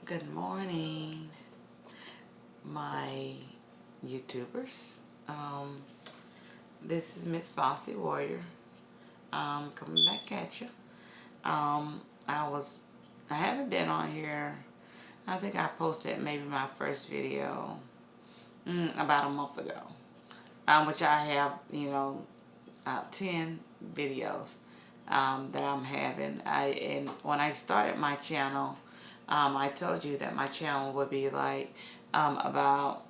Good morning, my YouTubers. This is Miss Bossy Warrior. Coming back at you. Um, I haven't been on here. I think I posted maybe my first video about a month ago, which I have, 10 videos that I'm having. And when I started my channel, I told you that my channel would be like about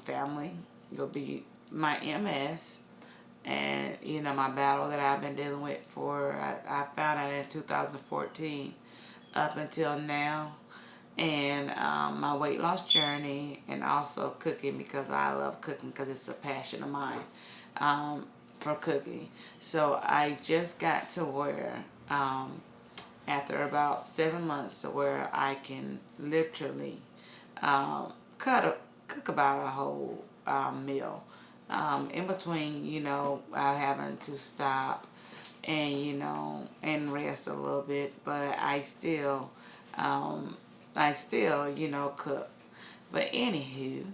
family. It'll be my MS and my battle that I've been dealing with for I found out in 2014 up until now, and my weight loss journey, and also cooking, because I love cooking because it's a passion of mine for cooking. So I just got to where after about 7 months to where I can literally cook about a whole meal. In between, having to stop and and rest a little bit, but I still cook. But anywho,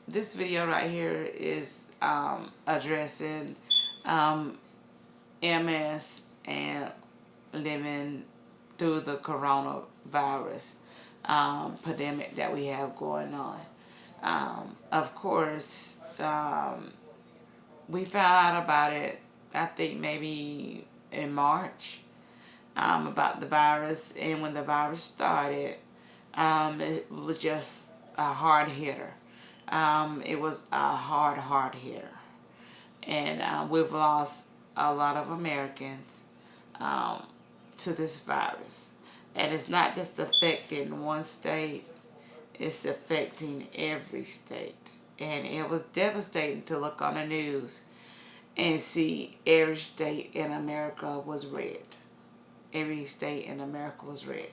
this video right here is addressing MS and living through the coronavirus pandemic that we have going on. Of course, we found out about it, I think maybe in March, about the virus. And when the virus started, it was just a hard hitter. It was a hard hitter. And we've lost a lot of Americans to this virus. And it's not just affecting one state, it's affecting every state. And it was devastating to look on the news and see every state in America was red. Every state in America was red.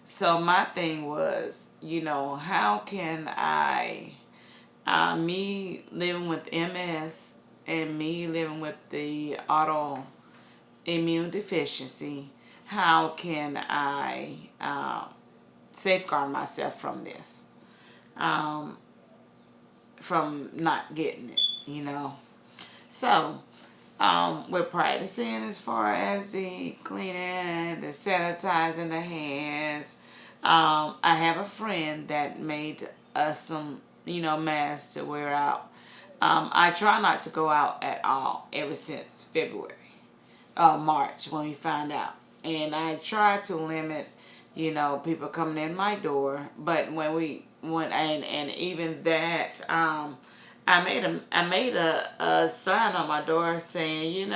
So my thing was, how can me living with MS and me living with the autoimmune deficiency, how can I safeguard myself from this, from not getting it, So we're practicing as far as the cleaning, the sanitizing the hands. I have a friend that made us some, masks to wear out. I try not to go out at all ever since February, March, when we found out. And I try to limit, people coming in my door. But and even that, I made a sign on my door saying,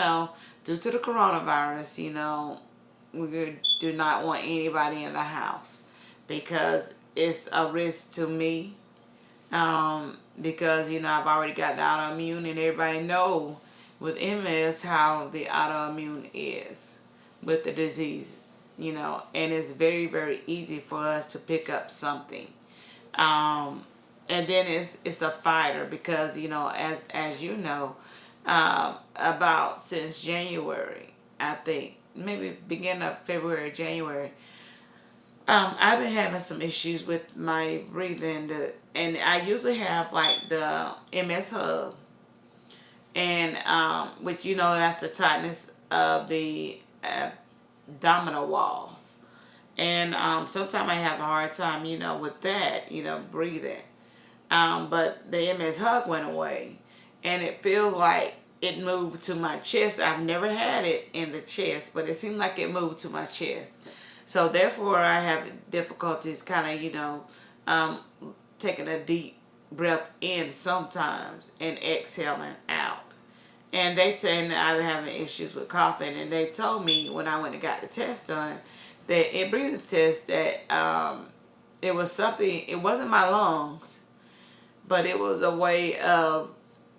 due to the coronavirus, we do not want anybody in the house, because it's a risk to me. Because, I've already got the autoimmune, and everybody know with MS how the autoimmune is with the disease, and it's very, very easy for us to pick up something. And then it's a fighter, because, as you know, about since January, I think, maybe beginning of February, January, I've been having some issues with my breathing, and I usually have like the MS hug, and which that's the tightness of the abdominal walls, and sometimes I have a hard time, with that, breathing. But the MS hug went away, and it feels like it moved to my chest. I've never had it in the chest, but it seemed like it moved to my chest. So therefore, I have difficulties kind of, taking a deep breath in sometimes and exhaling out. And I'm having issues with coughing, and they told me when I went and got the test done, that in breathing test, that it was something. It wasn't my lungs, but it was a way of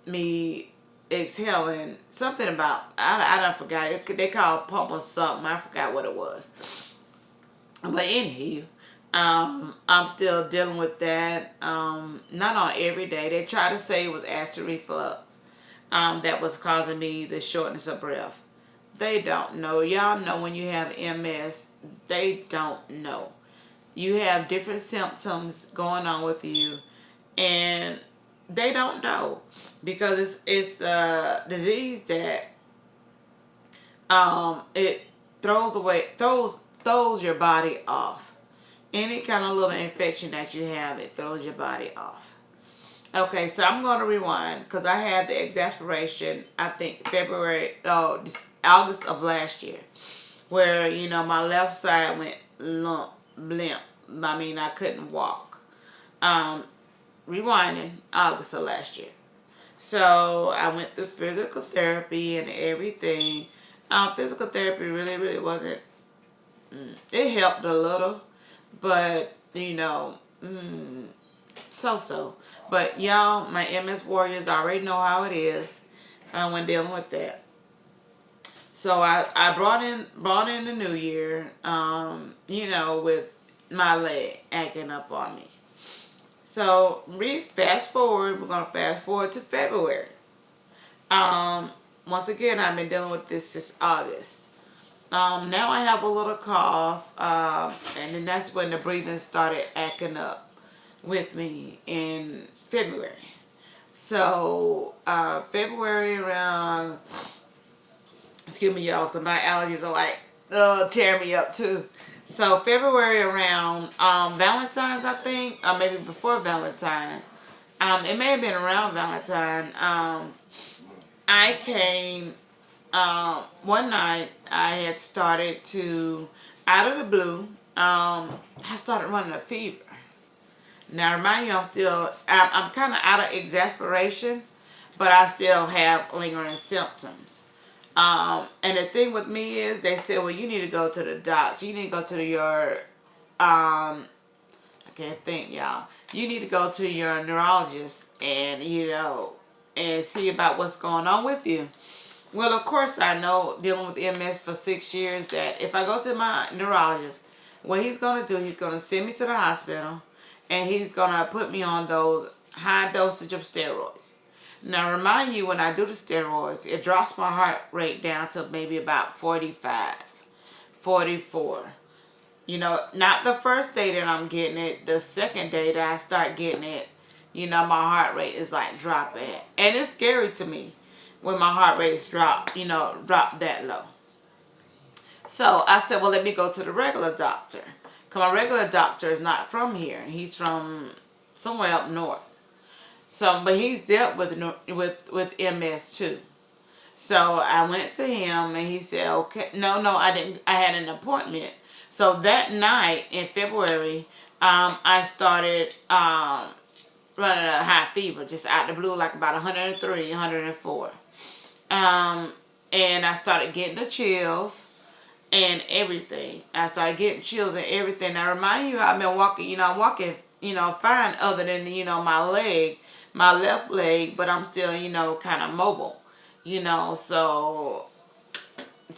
me exhaling something about, I don't forgot it. They call pump or something. I forgot what it was. But anywho, I'm still dealing with that. Not on every day. They try to say it was acid reflux that was causing me the shortness of breath. They don't know. Y'all know when you have MS, they don't know. You have different symptoms going on with you, and they don't know because it's a disease that it throws your body off. Any kind of little infection that you have, it throws your body off. Okay, so I'm going to rewind because I had the exasperation, I think August of last year, where, my left side went limp. I mean, I couldn't walk. Rewinding, August of last year. So I went through physical therapy and everything. Physical therapy really, really wasn't, it helped a little, but, so. But y'all, my MS warriors already know how it is when dealing with that. So I brought in the new year, with my leg acting up on me. So fast forward. We're gonna fast forward to February. Once again, I've been dealing with this since August. Now I have a little cough, and then that's when the breathing started acting up with me in February. So February around, excuse me, y'all, because my allergies are like tearing me up too. So February around Valentine's, I think, or maybe before Valentine. It may have been around Valentine. I came one night. I had started to, out of the blue, I started running a fever. Now, remind you, I'm kind of out of exasperation, but I still have lingering symptoms. And the thing with me is, they said, well, you need to go to the doctor. You need to go to your, I can't think, y'all. You need to go to your neurologist and, and see about what's going on with you. Well, of course, I know, dealing with MS for 6 years, that if I go to my neurologist, what he's going to do, he's going to send me to the hospital, and he's going to put me on those high dosage of steroids. Now, remind you, when I do the steroids, it drops my heart rate down to maybe about 45, 44. Not the first day that I'm getting it. The second day that I start getting it, my heart rate is like dropping. And it's scary to me when my heart rate's drop that low. So I said, well, let me go to the regular doctor. Because my regular doctor is not from here. He's from somewhere up north. So, but he's dealt with MS too. So I went to him and he said, okay, no, I didn't. I had an appointment. So that night in February, I started running a high fever, just out the blue, like about 103, 104. And I started getting the chills and everything. I started getting chills and everything. Now, remind you, I've been walking, I'm walking, fine, other than, my left leg, but I'm still, kind of mobile, so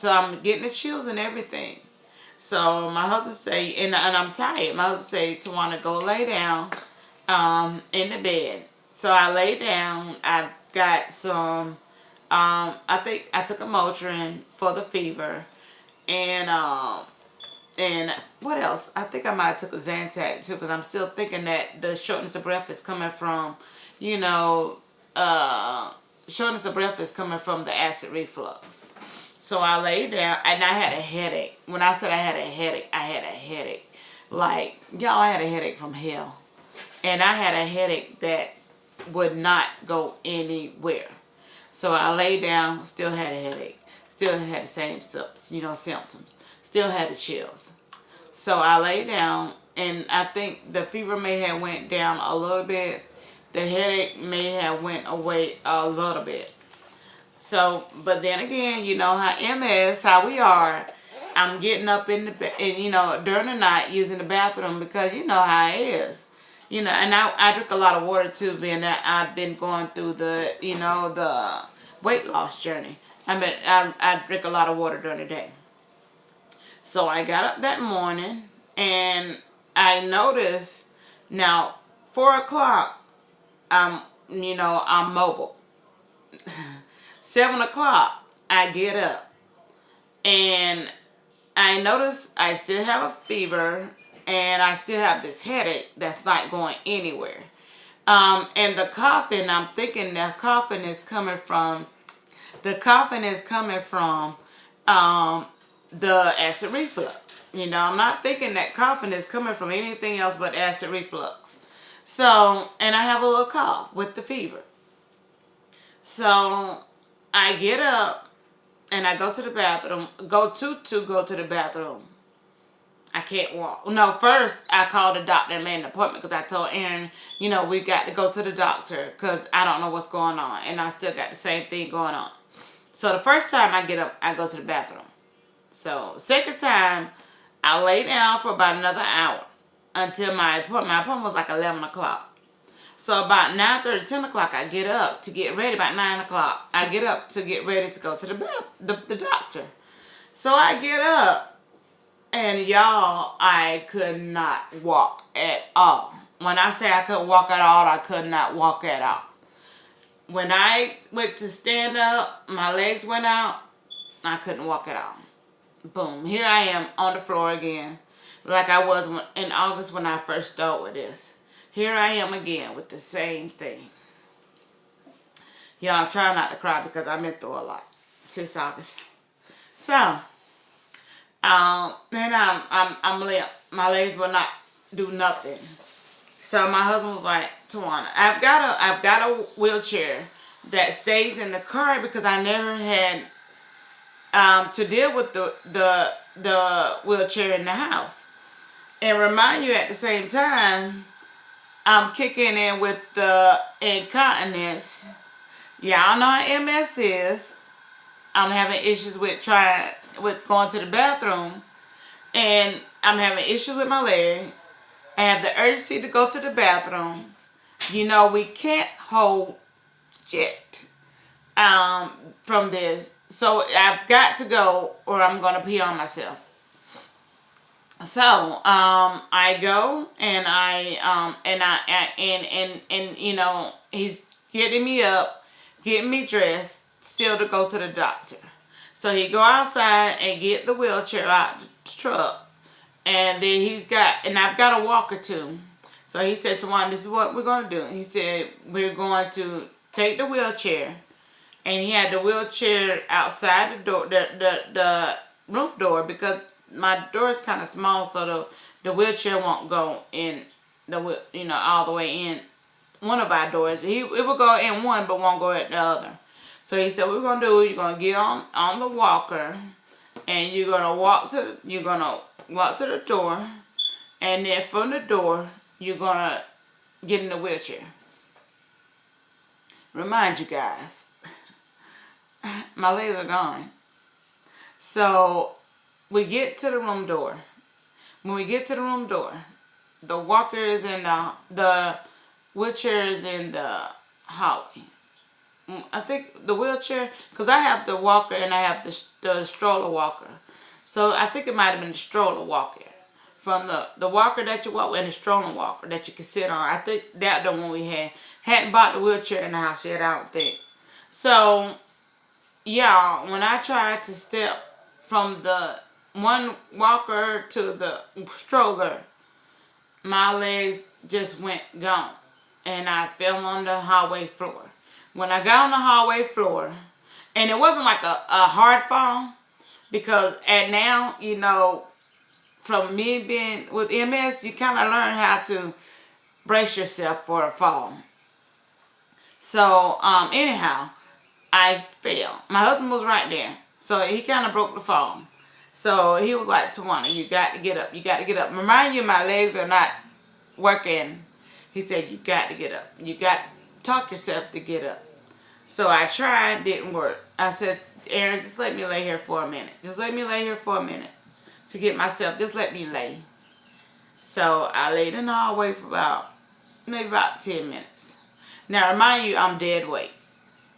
I'm getting the chills and everything. So my husband say, and I'm tired. My husband say, Tawana, go lay down in the bed. So I lay down. I've got some, I think I took a Motrin for the fever. And what else? I think I might have took a Zantac too, because I'm still thinking that the shortness of breath is coming from, shortness of breath is coming from the acid reflux. So I lay down, and I had a headache. When I said I had a headache, I had a headache. Like, y'all, I had a headache from hell. And I had a headache that would not go anywhere. So I lay down, still had a headache. Still had the same symptoms. Still had the chills. So I lay down, and I think the fever may have went down a little bit. The headache may have went away a little bit. So, but then again, how MS, how we are. I'm getting up in the during the night using the bathroom, because how it is. And I drink a lot of water too, being that I've been going through the the weight loss journey. I drink a lot of water during the day. So I got up that morning, and I noticed, now 4 o'clock, I'm mobile. 7 o'clock, I get up, and I notice I still have a fever, and I still have this headache that's not going anywhere. And the coughing, I'm thinking the coughing is coming from the acid reflux. You know, I'm not thinking that coughing is coming from anything else but acid reflux. So, and I have a little cough with the fever. So, I get up and I go to the bathroom. Go to the bathroom. I can't walk. No, first I called the doctor and made an appointment because I told Aaron, you know, we got to go to the doctor because I don't know what's going on. And I still got the same thing going on. So the first time I get up, I go to the bathroom. So second time, I lay down for about another hour until my appointment was like 11 o'clock. So about 9:30, 10 o'clock, I get up to get ready. About 9 o'clock, I get up to get ready to go to the doctor. So I get up, and y'all, I could not walk at all. When I say I couldn't walk at all, I could not walk at all. When I went to stand up, my legs went out, I couldn't walk at all. Boom, here I am on the floor again, like I was in August when I first started with this. Here I am again with the same thing. Yeah, I'm trying not to cry because I've been through a lot since August. So, then I'm limp. My legs will not do nothing. So my husband was like, Tawana, I've got a wheelchair that stays in the car because I never had to deal with the wheelchair in the house. And remind you at the same time, I'm kicking in with the incontinence. Y'all know how MS is. I'm having issues with going to the bathroom, and I'm having issues with my leg. I have the urgency to go to the bathroom. You know, we can't hold shit from this. So I've got to go or I'm going to pee on myself. So I go and and you know, he's getting me up, getting me dressed still to go to the doctor. So he go outside and get the wheelchair out the truck. And then I've got a walker too. So he said to Juan, this is what we're going to do. He said, we're going to take the wheelchair. And he had the wheelchair outside the door, the roof door, because my door is kind of small, so the wheelchair won't go in all the way in one of our doors. It will go in one, but won't go in the other. So he said, what we're going to do, you're going to get on the walker, and you're going to walk to the door, and then from the door, you're going to get in the wheelchair. Remind you guys, my legs are gone. So we get to the room door. When we get to the room door, the walker is in the wheelchair is in the hallway. I think the wheelchair, because I have the walker and I have the stroller walker. So I think it might have been the stroller walker. From the walker that you walk with and the stroller walker that you can sit on. I think that's the one we had. Hadn't bought the wheelchair in the house yet, I don't think. So, yeah, when I tried to step from the one walker to the stroller, my legs just went gone. And I fell on the hallway floor. When I got on the hallway floor, and it wasn't like a hard fall, because now, you know, from me being with MS, you kind of learn how to brace yourself for a fall. So, anyhow, I fell. My husband was right there. So, he kind of broke the fall. So, he was like, Tawana, you got to get up. You got to get up. Remind you, my legs are not working. He said, you got to get up. You got to talk yourself to get up. So, I tried. Didn't work. I said, Aaron, just let me lay here for a minute. Just let me lay here for a minute to get myself. Just let me lay. So, I laid in the hallway for maybe about 10 minutes. Now, remind you, I'm dead weight.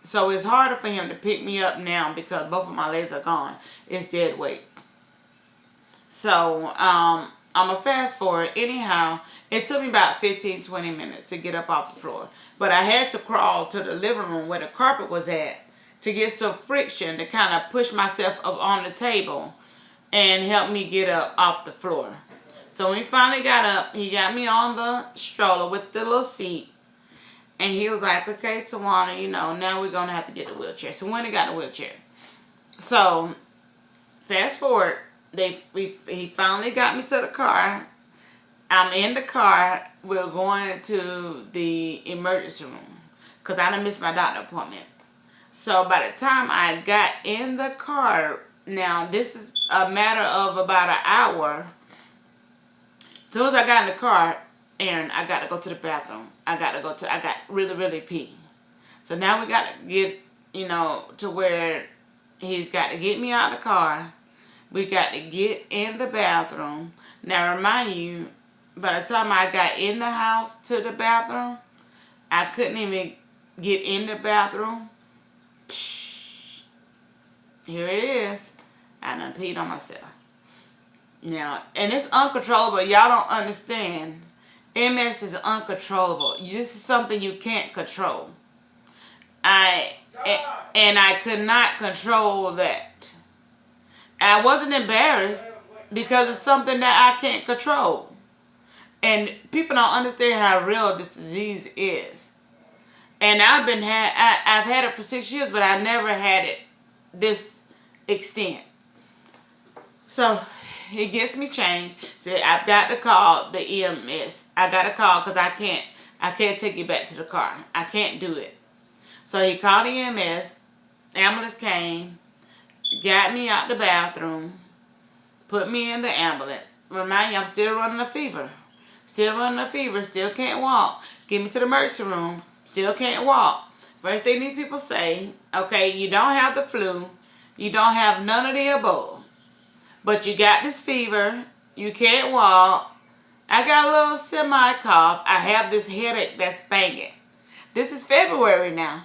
So, it's harder for him to pick me up now because both of my legs are gone. It's dead weight. So, I'm going to fast forward. Anyhow, it took me about 15-20 minutes to get up off the floor. But I had to crawl to the living room where the carpet was at to get some friction to kind of push myself up on the table and help me get up off the floor. So when he finally got up, he got me on the stroller with the little seat. And he was like, okay, Tawana, you know, now we're going to have to get the wheelchair. So when he got the wheelchair. So, fast forward, he finally got me to the car. I'm in the car. We're going to the emergency room because I done missed my doctor appointment. So by the time I got in the car, now this is a matter of about an hour. As soon as I got in the car, Aaron, I got to go to the bathroom. I got really, really pee. So now we got to get, you know, to where he's got to get me out of the car. We got to get in the bathroom. Now remind you, by the time I got in the house to the bathroom, I couldn't even get in the bathroom. Psh, here it is. I done peed on myself. Now, and it's uncontrollable. Y'all don't understand. MS is uncontrollable. This is something you can't control. And I could not control that. I wasn't embarrassed because it's something that I can't control. And people don't understand how real this disease is. And I've had it for 6 years, but I never had it this extent. So he gets me changed. Said I've got to call the EMS. I got to call because I can't take you back to the car. I can't do it. So he called the EMS. Ambulance came, got me out the bathroom, put me in the ambulance. Remind you, I'm still running a fever. Still can't walk. Get me to the emergency room. Still can't walk. First thing these people say, okay, you don't have the flu. You don't have none of the above. But you got this fever. You can't walk. I got a little semi-cough. I have this headache that's banging. This is February now.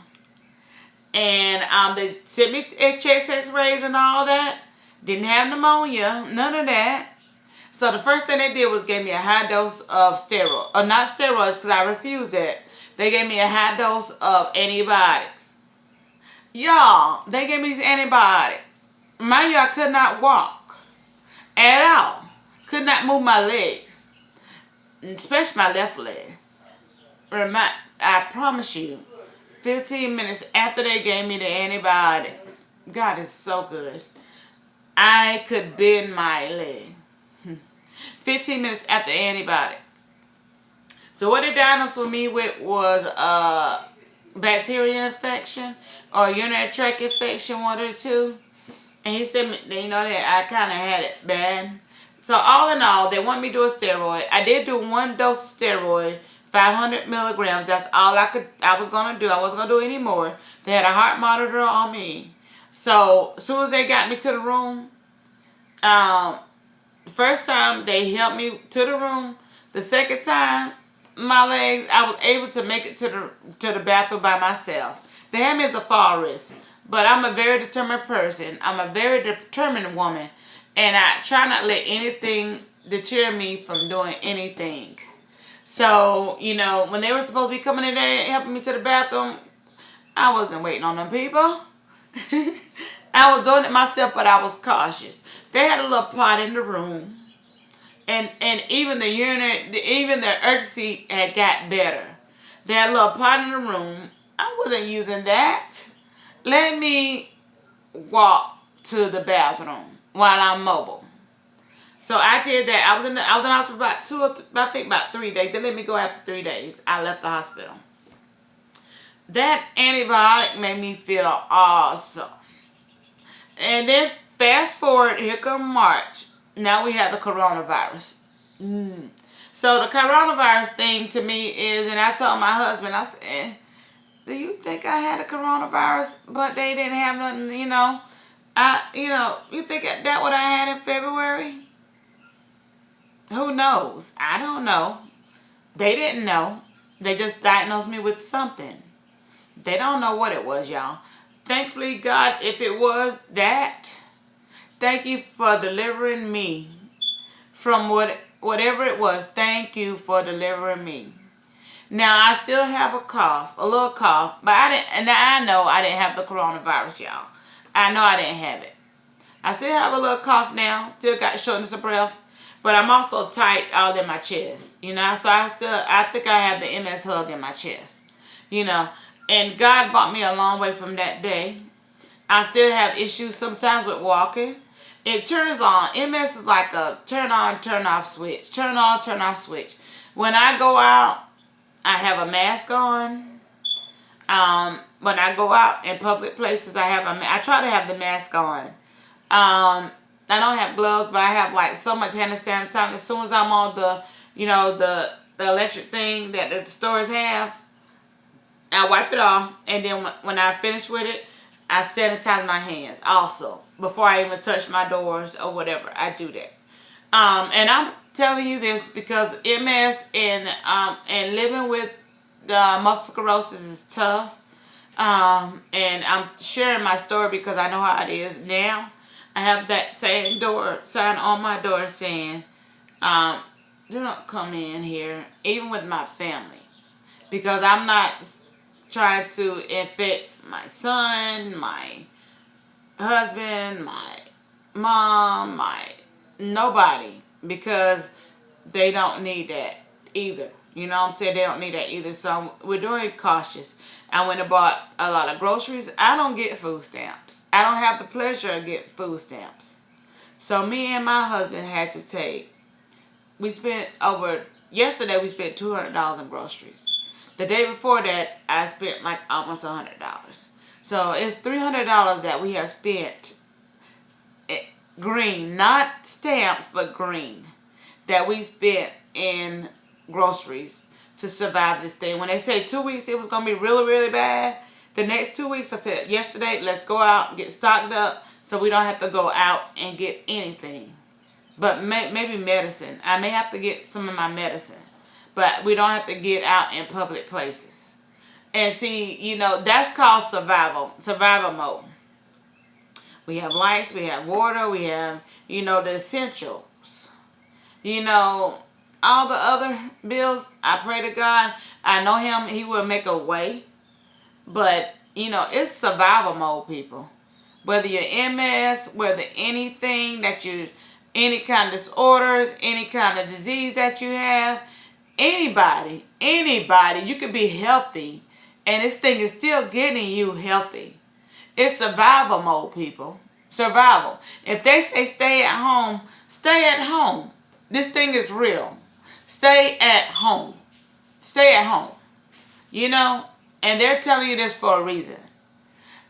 And they sent me chest x-rays and all that. Didn't have pneumonia. None of that. So the first thing they did was gave me a high dose of steroids. Or not steroids because I refused that. They gave me a high dose of antibiotics. Y'all, they gave me these antibiotics. Mind you, I could not walk at all. Could not move my legs. Especially my left leg. I promise you, 15 minutes after they gave me the antibiotics, God is so good, I could bend my leg. 15 minutes after antibiotics. So what they diagnosed with me with was a bacteria infection or urinary tract infection, one of the two. And he said, you know, that I kind of had it bad. So all in all, they want me to do a steroid. I did do one dose of steroid, 500 milligrams. That's all I was going to do. I wasn't going to do any more. They had a heart monitor on me. So as soon as they got me to the room, the first time they helped me to the room. The second time, my legs, I was able to make it to the bathroom by myself. They had me as a fall risk. But I'm a very determined person. I'm a very determined woman. And I try not to let anything deter me from doing anything. So, you know, when they were supposed to be coming in there and helping me to the bathroom, I wasn't waiting on them people. I was doing it myself, but I was cautious. They had a little pot in the room. And even the urgency had got better. They had a little pot in the room. I wasn't using that. Let me walk to the bathroom while I'm mobile. So I did that. I was in the hospital about 3 days. They let me go after 3 days. I left the hospital. That antibiotic made me feel awesome. And then fast forward, here come March. Now we have the coronavirus. So the coronavirus thing to me is, and I told my husband, I said, do you think I had a coronavirus, but they didn't have nothing, you know? You think that what I had in February? Who knows? I don't know. They didn't know. They just diagnosed me with something. They don't know what it was, y'all. Thankfully, God, if it was that, thank you for delivering me from whatever it was. Thank you for delivering me. Now, I still have a cough, a little cough, but I know I didn't have the coronavirus, y'all. I know I didn't have it. I still have a little cough now, still got shortness of breath, but I'm also tight all in my chest, you know. So I think I have the MS hug in my chest, you know. And God brought me a long way from that day. I still have issues sometimes with walking. It turns on. MS is like a turn on, turn off switch. Turn on, turn off switch. When I go out, I have a mask on. When I go out in public places, I try to have the mask on. I don't have gloves, but I have like so much hand sanitizer. As soon as I'm on the, you know, the electric thing that the stores have, I wipe it off, and then when I finish with it, I sanitize my hands also before I even touch my doors or whatever. I do that. And I'm telling you this because MS and living with multiple sclerosis is tough. And I'm sharing my story because I know how it is now. I have that same sign on my door saying, do not come in here, even with my family. Because I'm not trying to infect my son, my husband, my mom, nobody. Because they don't need that either. You know what I'm saying? They don't need that either. So we're doing cautious. I went and bought a lot of groceries. I don't get food stamps. I don't have the pleasure of getting food stamps. So me and my husband had to yesterday we spent $200 on groceries. The day before that, I spent like almost $100. So it's $300 that we have spent, green, not stamps, but green, that we spent in groceries to survive this thing. When they said 2 weeks it was going to be really, really bad, the next 2 weeks I said, yesterday, let's go out and get stocked up so we don't have to go out and get anything. But maybe medicine. I may have to get some of my medicine. But we don't have to get out in public places. And see, you know, that's called survival mode. We have lights, we have water, we have, you know, the essentials. You know, all the other bills, I pray to God, I know Him, He will make a way. But, you know, it's survival mode, people. Whether you're MS, whether anything that any kind of disorders, any kind of disease that you have, anybody, you could be healthy, and this thing is still getting you healthy. It's survival mode, people. Survival. If they say stay at home, stay at home. This thing is real. Stay at home. Stay at home. You know? And they're telling you this for a reason.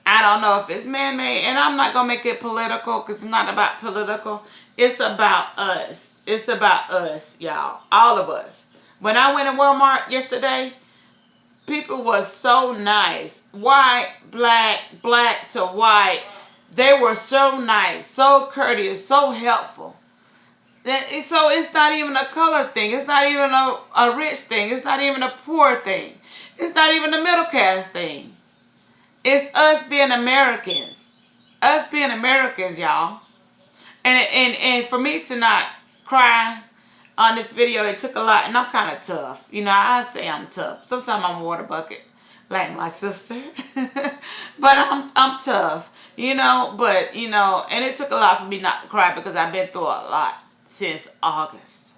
I don't know if it's man-made, and I'm not going to make it political because it's not about political. It's about us. It's about us, y'all. All of us. When I went to Walmart yesterday, people was so nice. White, black to white. They were so nice, so courteous, so helpful. So it's not even a color thing. It's not even a rich thing. It's not even a poor thing. It's not even a middle class thing. It's us being Americans. Us being Americans, y'all. And for me to not cry on this video, it took a lot. And I'm kind of tough. You know, I say I'm tough. Sometimes I'm a water bucket, like my sister. But I'm tough. You know, but, you know, and it took a lot for me not to cry because I've been through a lot since August.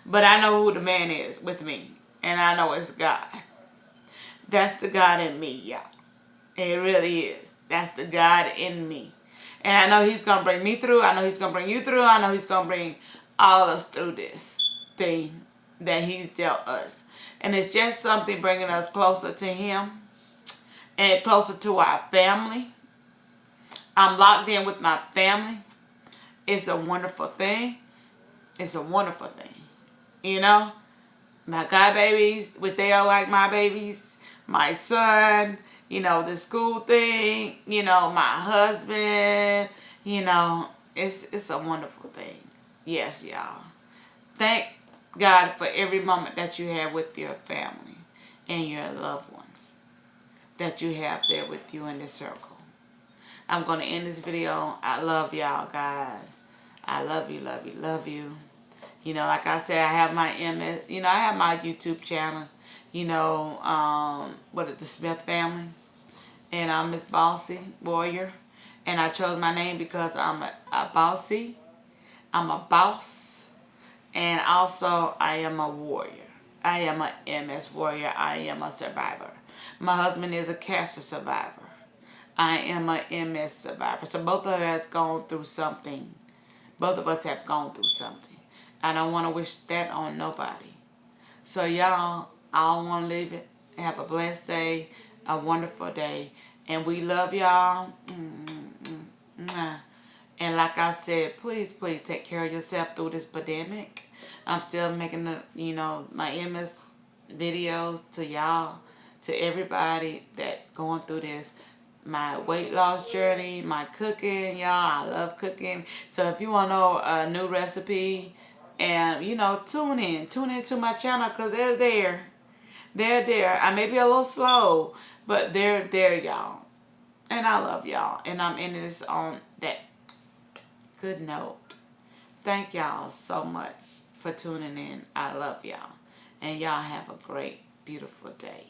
But I know who the man is with me. And I know it's God. That's the God in me, y'all. It really is. That's the God in me. And I know He's going to bring me through. I know He's going to bring you through. I know He's going to bring all of us through this thing that He's dealt us. And it's just something bringing us closer to Him and closer to our family. I'm locked in with my family. It's a wonderful thing. It's a wonderful thing. You know? My god babies, which they are like my babies. My son, you know, the school thing, you know, my husband, you know, it's a wonderful thing. Yes, y'all. Thank God for every moment that you have with your family and your loved ones that you have there with you in this circle. I'm going to end this video. I love y'all, guys. I love you, love you, love you. You know, like I said, I have my I have my YouTube channel. You know, the Smith family. And I'm Miss Bossy Warrior. And I chose my name because I'm a bossy. I'm a boss. And also, I am a warrior. I am a MS warrior. I am a survivor. My husband is a cancer survivor. I am a MS survivor. So both of us gone through something. Both of us have gone through something. I don't want to wish that on nobody. So y'all, I want to leave it. Have a blessed day, a wonderful day. And we love y'all. And like I said, please, please take care of yourself through this pandemic. I'm still making my MS videos to y'all, to everybody that going through this. My weight loss journey, my cooking, y'all. I love cooking. So if you want to know a new recipe, and tune in to my channel, because they're there. They're there. I may be a little slow, but they're there, y'all. And I love y'all. And I'm ending this on that good note. Thank y'all so much for tuning in. I love y'all. And y'all have a great, beautiful day.